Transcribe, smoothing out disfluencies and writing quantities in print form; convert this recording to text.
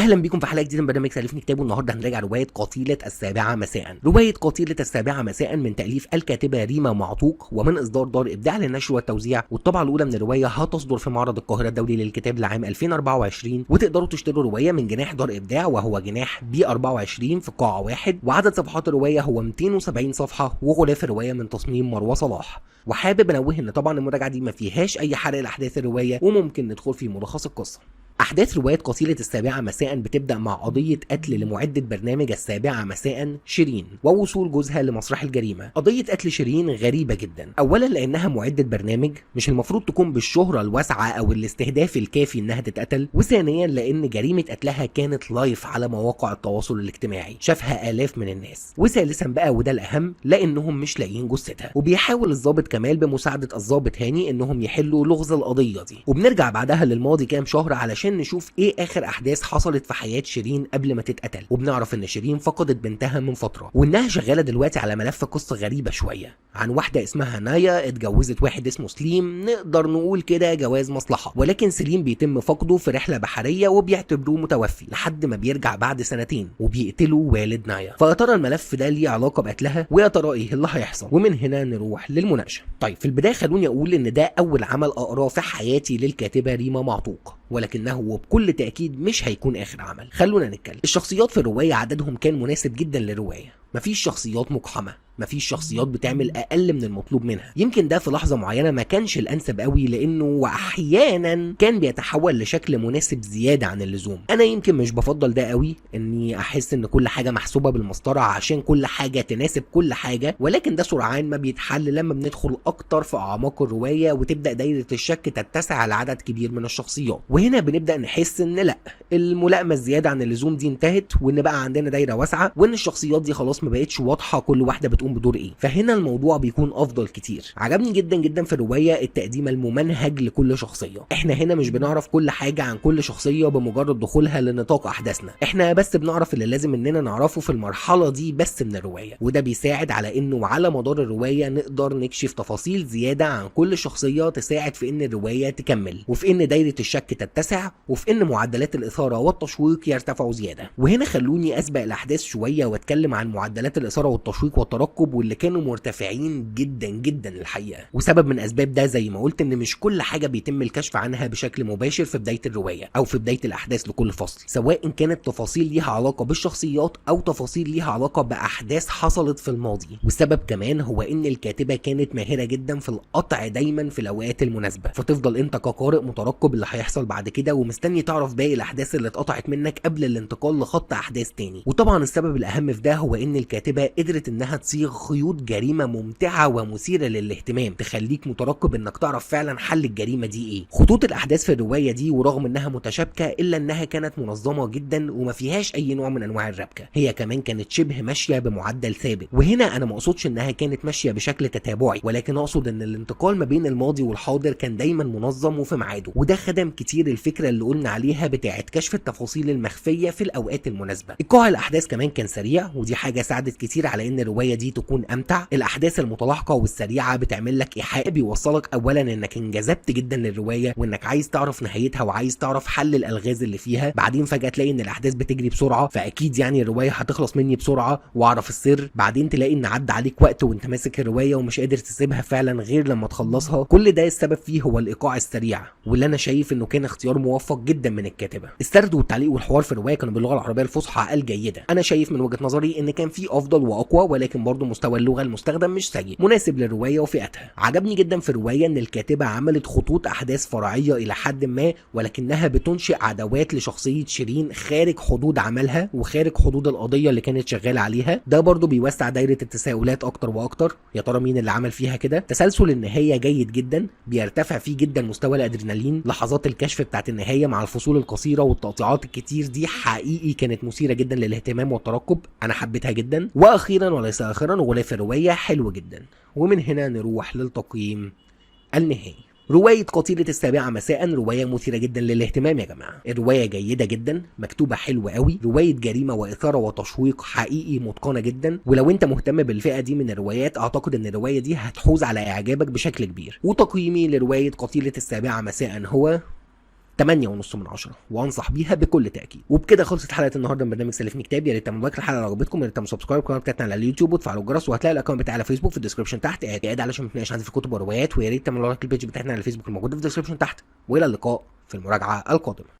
اهلا بيكم في حلقه جديده من برنامج تأليفني كتاب. النهارده هنراجع روايه قتيلة السابعة مساء. روايه قتيلة السابعة مساء من تأليف الكاتبه ريما معطوق ومن اصدار دار ابداع للنشر والتوزيع، والطبعه الاولى من الروايه هتصدر في معرض القاهره الدولي للكتاب لعام 2024، وتقدروا تشتروا روايه من جناح دار ابداع وهو جناح بي 24 في قاعه واحد، وعدد صفحات الروايه هو 270 صفحه، وغلاف الروايه من تصميم مروه صلاح. وحابب انوه ان طبعا المراجعه دي ما فيهاش اي حرق لاحداث الروايه، وممكن ندخل في ملخص القصه. أحداث رواية قتيلة السابعة مساء بتبدأ مع قضية قتل لمعدة برنامج السابعة مساء شيرين، ووصول جوزها لمسرح الجريمة. قضية قتل شيرين غريبة جدا، أولا لأنها معدة برنامج مش المفروض تكون بالشهرة الواسعة أو الاستهداف الكافي إنها تتقتل، وثانيا لأن جريمة قتلها كانت لايف على مواقع التواصل الاجتماعي شافها آلاف من الناس، وثالثا بقى وده الأهم لأنهم مش لاقيين جثتها. وبيحاول الضابط كمال بمساعدة الضابط هاني إنهم يحلوا لغز القضية دي، وبنرجع بعدها للماضي كام شهر علشان نشوف ايه اخر احداث حصلت في حياه شيرين قبل ما تتقتل. وبنعرف ان شيرين فقدت بنتها من فتره، وانها شغاله دلوقتي على ملف قصه غريبه شويه عن واحده اسمها نايا اتجوزت واحد اسمه سليم، نقدر نقول كده جواز مصلحه، ولكن سليم بيتم فقده في رحله بحريه وبيعتبروه متوفي لحد ما بيرجع بعد سنتين وبيقتلوا والد نايا. فيا ترى الملف ده ليه علاقه بقتلها، ويا ترى ايه اللي هيحصل؟ ومن هنا نروح للمناقشه. طيب في البدايه خلوني اقول ان ده اول عمل اقراه في حياتي للكاتبه ريما معطوق، ولكنه وبكل تأكيد مش هيكون آخر عمل. خلونا نتكلم. الشخصيات في الرواية عددهم كان مناسب جدا للرواية، مفيش شخصيات مقحمة، مفيش شخصيات بتعمل اقل من المطلوب منها. يمكن ده في لحظه معينه ما كانش الانسب قوي، لانه احيانا كان بيتحول لشكل مناسب زياده عن اللزوم. انا يمكن مش بفضل ده قوي، اني احس ان كل حاجه محسوبه بالمسطره عشان كل حاجه تناسب كل حاجه، ولكن ده سرعان ما بيتحل لما بندخل اكتر في اعماق الروايه وتبدا دايره الشك تتسع على عدد كبير من الشخصيات. وهنا بنبدا نحس ان لا، الملائمه الزياده عن اللزوم دي انتهت، وان بقى عندنا دايره واسعه، وان الشخصيات دي خلاص ما بقتش واضحه كل واحده بتقوم بدور ايه. فهنا الموضوع بيكون افضل كتير. عجبني جدا جدا في الروايه التقديم الممنهج لكل شخصيه. احنا هنا مش بنعرف كل حاجه عن كل شخصيه بمجرد دخولها لنطاق احداثنا، احنا بس بنعرف اللي لازم اننا نعرفه في المرحله دي بس من الروايه، وده بيساعد على انه على مدار الروايه نقدر نكشف تفاصيل زياده عن كل شخصيه تساعد في ان الروايه تكمل، وفي ان دايره الشك تتسع، وفي ان معدلات الاثاره والتشويق يرتفعوا زياده. وهنا خلوني اسبق الاحداث شويه واتكلم عن معدلات الاثاره والتشويق والترقب، واللي كانوا مرتفعين جدا جدا الحقيقه. وسبب من اسباب ده زي ما قلت ان مش كل حاجه بيتم الكشف عنها بشكل مباشر في بدايه الروايه او في بدايه الاحداث لكل فصل، سواء كانت تفاصيل ليها علاقه بالشخصيات او تفاصيل ليها علاقه باحداث حصلت في الماضي. والسبب كمان هو ان الكاتبه كانت ماهره جدا في القطع دايما في الاوقات المناسبه، فتفضل انت كقارئ مترقب اللي هيحصل بعد كده ومستني تعرف باقي الاحداث اللي اتقطعت منك قبل الانتقال لخط احداث تاني. وطبعا السبب الاهم في ده هو ان الكاتبه قدرت انها تصيغ خيوط جريمه ممتعه ومثيره للاهتمام، تخليك مترقب انك تعرف فعلا حل الجريمه دي ايه. خطوط الاحداث في الروايه دي ورغم انها متشابكه الا انها كانت منظمه جدا وما فيهاش اي نوع من انواع الربكه، هي كمان كانت شبه ماشيه بمعدل ثابت. وهنا انا ما اقصدش انها كانت ماشيه بشكل تتابعي، ولكن اقصد ان الانتقال ما بين الماضي والحاضر كان دايما منظم وفي ميعاده، وده خدم كتير الفكره اللي قلنا عليها بتاعه كشف التفاصيل المخفيه في الاوقات المناسبه. ايقاع الاحداث كمان كان سريع، ودي حاجه ساعدت كتير على ان الروايه دي تكون امتع. الاحداث المتلاحقه والسريعه بتعمل لك ايحاء بيوصلك اولا انك انجذبت جدا للروايه وانك عايز تعرف نهايتها وعايز تعرف حل الالغاز اللي فيها. بعدين فجاه تلاقي ان الاحداث بتجري بسرعه، فاكيد يعني الروايه هتخلص مني بسرعه واعرف السر. بعدين تلاقي ان عدى عليك وقت وانت ماسك الروايه ومش قادر تسيبها فعلا غير لما تخلصها. كل ده السبب فيه هو الايقاع السريع، واللي انا شايف انه كان اختيار موفق جدا من الكاتبه. السرد والتعليق والحوار في الروايه كانوا باللغه العربيه الفصحى الجيده. انا شايف من وجهه نظري ان كان في افضل واقوى، ولكن برضه مستوى اللغه المستخدم مش سيء، مناسب للروايه وفئتها. عجبني جدا في الروايه ان الكاتبه عملت خطوط احداث فرعيه الى حد ما، ولكنها بتنشئ عداوات لشخصيه شيرين خارج حدود عملها وخارج حدود القضيه اللي كانت شغاله عليها. ده برضه بيوسع دايره التساؤلات اكتر واكتر، يا ترى مين اللي عمل فيها كده. تسلسل النهايه جيد جدا، بيرتفع فيه جدا مستوى الادرينالين. لحظات الكشف بتاعت النهايه مع الفصول القصيره والتقطيعات الكتير دي حقيقي كانت مثيره جدا للاهتمام والترقب، انا حبيتها جدا. واخيرا وليس اخرا، غلاف الروايه حلو جدا. ومن هنا نروح للتقييم النهائي. رواية قتيلة السابعة مساء رواية مثيرة جدا للاهتمام يا جماعة. الرواية جيدة جدا، مكتوبة حلوة قوي، رواية جريمة وإثارة وتشويق حقيقي متقنة جدا. ولو انت مهتم بالفئة دي من الروايات اعتقد ان الرواية دي هتحوز على اعجابك بشكل كبير. وتقييمي لرواية قتيلة السابعة مساء هو 8.5 من 10 وانصح بيها بكل تاكيد. وبكده خلصت حلقه النهارده من برنامج سلفني كتاب. يا ريت تعملوا لايك للحلقه لو عجبتكم، يا ريت تعملوا سبسكرايب للقناه بتاعتنا على اليوتيوب وتفعلوا الجرس، وهتلاقي الاكونت بتاعي على فيسبوك في الديسكربشن تحت قاعد علشان ما تنساش عندي في كتب وروايات. ويا ريت تعملوا لايك البيج بتاعتنا على الفيسبوك الموجوده في الديسكربشن تحت. والى اللقاء في المراجعه القادمه.